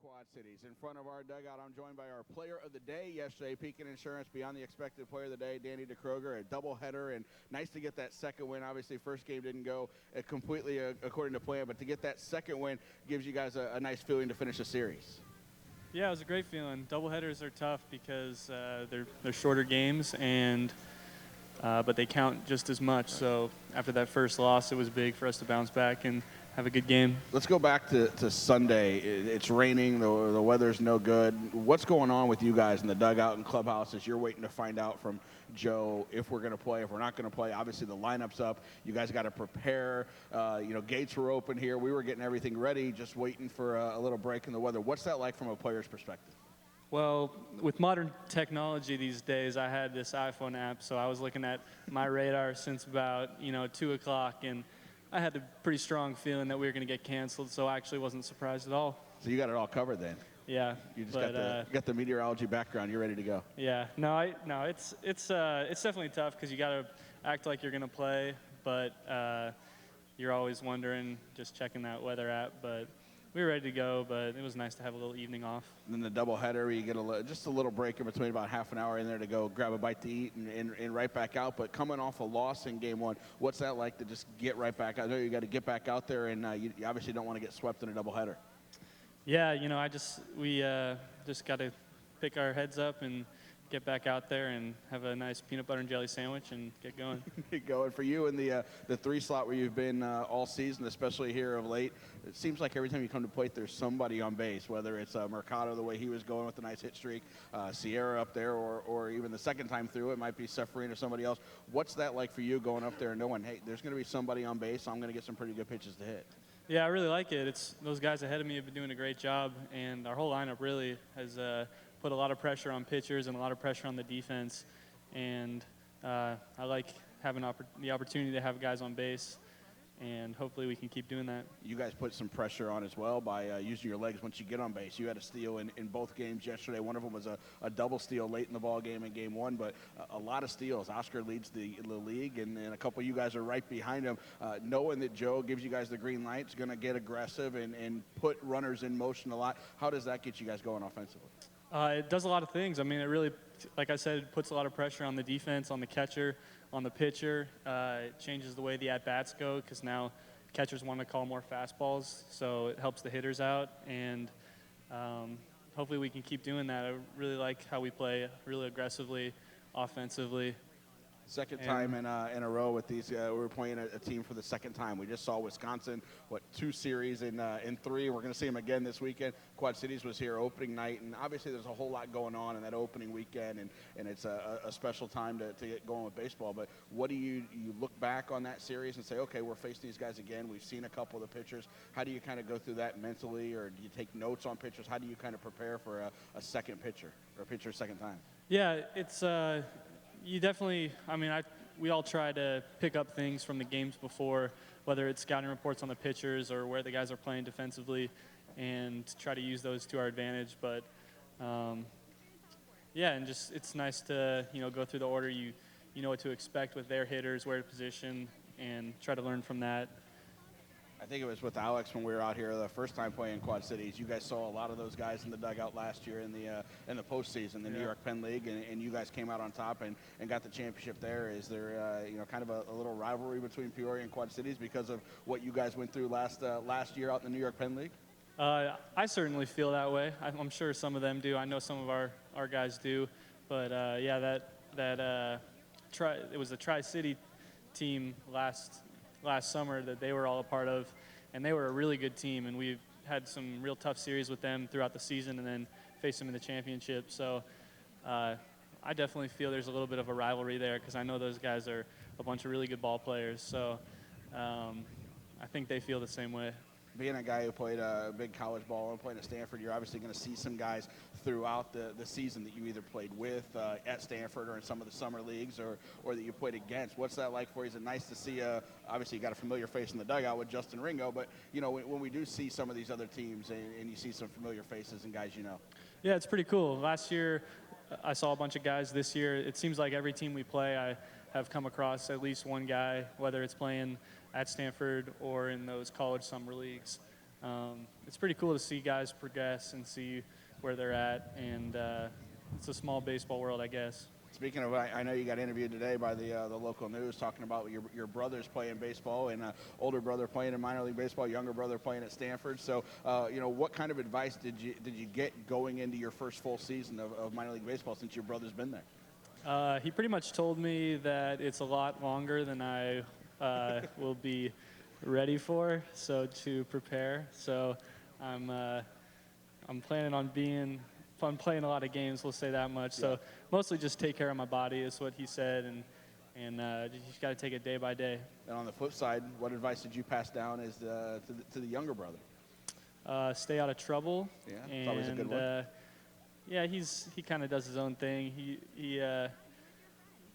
Quad Cities. In front of our dugout, I'm joined by our player of the day yesterday, Pekin Insurance, beyond the expected player of the day, Danny Diekroeger, a doubleheader, and nice to get that second win. Obviously, first game didn't go completely according to plan, but to get that second win gives you guys a nice feeling to finish a series. Yeah, it was a great feeling. Doubleheaders are tough because they're shorter games, and but they count just as much. So after that first loss, it was big for us to bounce back and have a good game. Let's go back to Sunday. It's raining. The weather's no good. What's going on with you guys in the dugout and clubhouse as you're waiting to find out from Joe if we're going to play, if we're not going to play? Obviously, the lineup's up. You guys got to prepare. Gates were open here. We were getting everything ready, just waiting for a little break in the weather. What's that like from a player's perspective? Well, with modern technology these days, I had this iPhone app, so I was looking at my radar since about 2 o'clock, and I had a pretty strong feeling that we were going to get canceled, so I actually wasn't surprised at all. So you got it all covered then? Yeah. You just got the meteorology background. You're ready to go. Yeah. No, it's definitely tough because you got to act like you're going to play, but you're always wondering, just checking that weather app. But we were ready to go, but it was nice to have a little evening off. And then the doubleheader, you get just a little break in between, about half an hour in there to go grab a bite to eat and right back out. But coming off a loss in game one, what's that like to just get right back out? I know you got to get back out there, and you obviously don't want to get swept in a doubleheader. Yeah, we just got to pick our heads up and get back out there and have a nice peanut butter and jelly sandwich and get going. Get going. For you in the 3 slot where you've been all season, especially here of late, it seems like every time you come to plate, there's somebody on base, whether it's Mercado, the way he was going with the nice hit streak, Sierra up there, or even the second time through, it might be Seferin or somebody else. What's that like for you going up there and knowing, hey, there's going to be somebody on base, so I'm going to get some pretty good pitches to hit? Yeah, I really like it. Those guys ahead of me have been doing a great job, and our whole lineup really has put a lot of pressure on pitchers and a lot of pressure on the defense. And I like having the opportunity to have guys on base, and hopefully we can keep doing that. You guys put some pressure on as well by using your legs once you get on base. You had a steal in both games yesterday. One of them was a double steal late in the ball game in game one, but a lot of steals. Oscar leads the league, and a couple of you guys are right behind him. Knowing that Joe gives you guys the green light, is going to get aggressive and put runners in motion a lot. How does that get you guys going offensively? It does a lot of things. I mean, it really, like I said, it puts a lot of pressure on the defense, on the catcher, on the pitcher. It changes the way the at-bats go because now catchers want to call more fastballs, so it helps the hitters out. And hopefully we can keep doing that. I really like how we play really aggressively, offensively. Second time in a row with these. We're playing a team for the second time. We just saw Wisconsin, 2 series in 3. We're going to see them again this weekend. Quad Cities was here opening night, and obviously there's a whole lot going on in that opening weekend, and it's a special time to get going with baseball. But what do you look back on that series and say, okay, we're facing these guys again. We've seen a couple of the pitchers. How do you kind of go through that mentally, or do you take notes on pitchers? How do you kind of prepare for a second pitcher or a pitcher's second time? Yeah, it's you definitely, we all try to pick up things from the games before, whether it's scouting reports on the pitchers or where the guys are playing defensively, and try to use those to our advantage. But, yeah, and just it's nice to, go through the order. You know what to expect with their hitters, where to position, and try to learn from that. I think it was with Alex when we were out here the first time playing Quad Cities. You guys saw a lot of those guys in the dugout last year in the postseason, the New York Penn League, and you guys came out on top and got the championship there. Is there kind of a little rivalry between Peoria and Quad Cities because of what you guys went through last year out in the New York Penn League? I certainly feel that way. I'm sure some of them do. I know some of our guys do, but yeah, it was the Tri-City team last summer that they were all a part of, and they were a really good team, and we've had some real tough series with them throughout the season and then faced them in the championship. So I definitely feel there's a little bit of a rivalry there because I know those guys are a bunch of really good ball players. So I think they feel the same way. Being a guy who played big college ball and playing at Stanford, you're obviously going to see some guys throughout the season that you either played with at Stanford or in some of the summer leagues or that you played against. What's that like for you? Is it nice to see, obviously you got a familiar face in the dugout with Justin Ringo, but, when we do see some of these other teams and you see some familiar faces and guys you know? Yeah, it's pretty cool. Last year I saw a bunch of guys. This year it seems like every team we play I have come across at least one guy, whether it's playing at Stanford or in those college summer leagues. it's pretty cool to see guys progress and see where they're at, and it's a small baseball world, I guess. Speaking of, I know you got interviewed today by the local news talking about your brothers playing baseball, and older brother playing in minor league baseball, younger brother playing at Stanford. So, what kind of advice did you get going into your first full season of minor league baseball since your brother's been there? He pretty much told me that it's a lot longer than I will be ready for, so to prepare. So I'm planning on playing a lot of games, we'll say that much. So mostly just take care of my body is what he said, and you just got to take it day by day. And on the flip side, what advice did you pass down to the younger brother? Stay out of trouble. Yeah, it's always a good one. Yeah, he kind of does his own thing.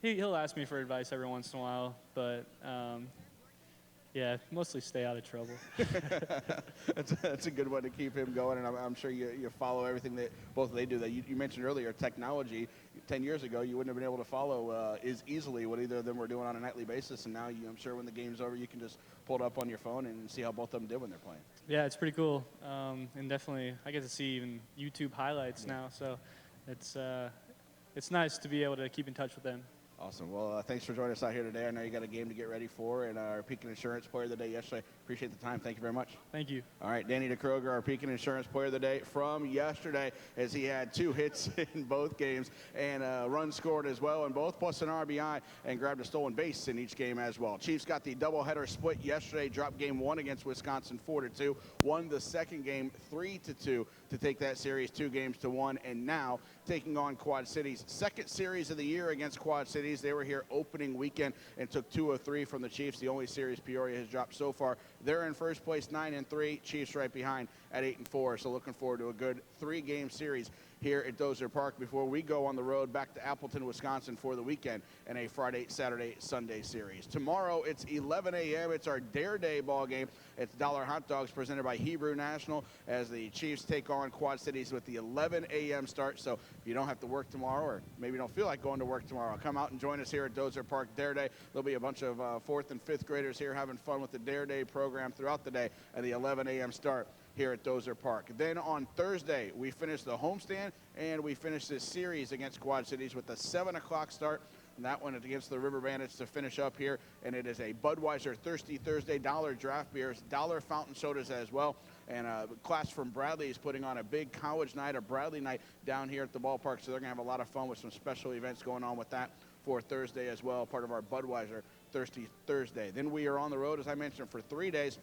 He'll ask me for advice every once in a while, but yeah, mostly stay out of trouble. That's a good one to keep him going, and I'm sure you follow everything that both they do. That you mentioned earlier, technology. 10 years ago, you wouldn't have been able to follow as easily what either of them were doing on a nightly basis, and now I'm sure when the game's over, you can just pull it up on your phone and see how both of them did when they're playing. Yeah, it's pretty cool, and definitely I get to see even YouTube highlights now, so it's nice to be able to keep in touch with them. Awesome. Well, thanks for joining us out here today. I know you got a game to get ready for, and our Pekin Insurance Player of the Day yesterday. Appreciate the time. Thank you very much. Thank you. All right, Danny Diekroeger, our Pekin Insurance Player of the Day from yesterday, as he had 2 hits in both games and a run scored as well in both, plus an RBI, and grabbed a stolen base in each game as well. Chiefs got the doubleheader split yesterday, dropped game 1 against Wisconsin 4-2, won the second game 3-2 to take that series 2-1, and now taking on Quad Cities. Second series of the year against Quad Cities. They were here opening weekend and took 2 of 3 from the Chiefs, the only series Peoria has dropped so far. They're in first place 9-3, Chiefs right behind at 8-4. So looking forward to a good 3-game series here at Dozier Park before we go on the road back to Appleton, Wisconsin for the weekend in a Friday, Saturday, Sunday series. Tomorrow it's 11 a.m. It's our Dare Day ball game. It's Dollar Hot Dogs presented by Hebrew National as the Chiefs take on Quad Cities with the 11 a.m. start. So if you don't have to work tomorrow, or maybe you don't feel like going to work tomorrow, come out and join us here at Dozier Park Dare Day. There'll be a bunch of 4th and 5th graders here having fun with the Dare Day program throughout the day at the 11 a.m. start here at Dozier Park. Then on Thursday, we finish the homestand and we finish this series against Quad Cities with a 7 o'clock start. And that one is against the River Bandits to finish up here. And it is a Budweiser Thirsty Thursday, dollar draft beers, dollar fountain sodas as well. And a class from Bradley is putting on a big college night, a Bradley night down here at the ballpark. So they're going to have a lot of fun with some special events going on with that for Thursday as well, part of our Budweiser Thirsty Thursday. Then we are on the road, as I mentioned, for 3 days.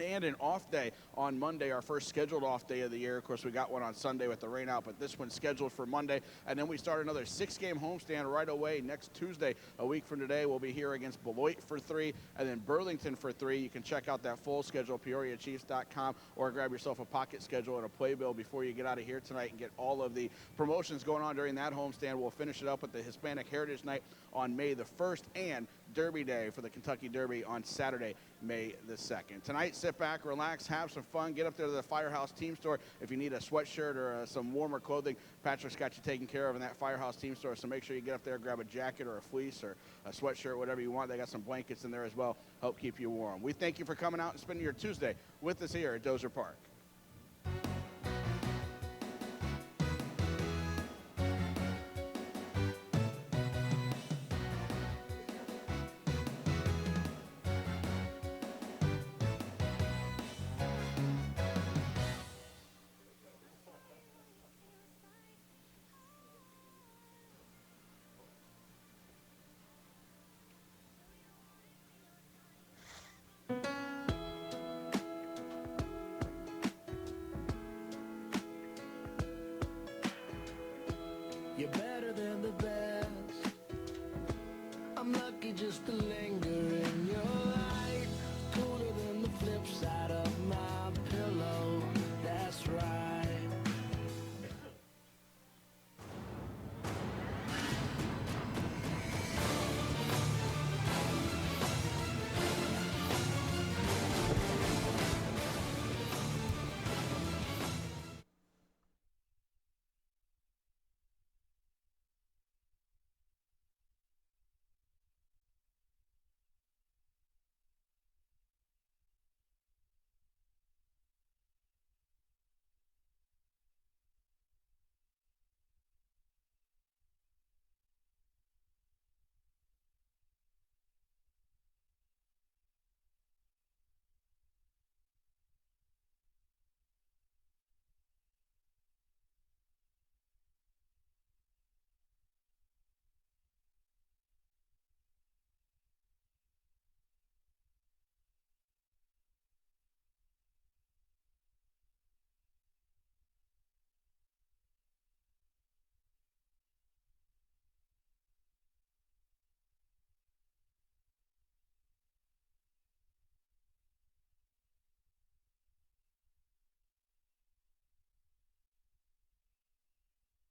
And an off day on Monday, our first scheduled off day of the year. Of course, we got one on Sunday with the rain out, but this one's scheduled for Monday. And then we start another 6-game homestand right away next Tuesday. A week from today, we'll be here against Beloit for 3, and then Burlington for 3. You can check out that full schedule, PeoriaChiefs.com, or grab yourself a pocket schedule and a playbill before you get out of here tonight and get all of the promotions going on during that homestand. We'll finish it up with the Hispanic Heritage Night on May the 1st and Derby Day for the Kentucky Derby on Saturday, May the 2nd. Tonight, sit back, relax, have some fun. Get up there to the Firehouse Team Store. If you need a sweatshirt or some warmer clothing, Patrick's got you taken care of in that Firehouse Team Store. So make sure you get up there, grab a jacket or a fleece or a sweatshirt, whatever you want. They got some blankets in there as well. Help keep you warm. We thank you for coming out and spending your Tuesday with us here at Dozier Park.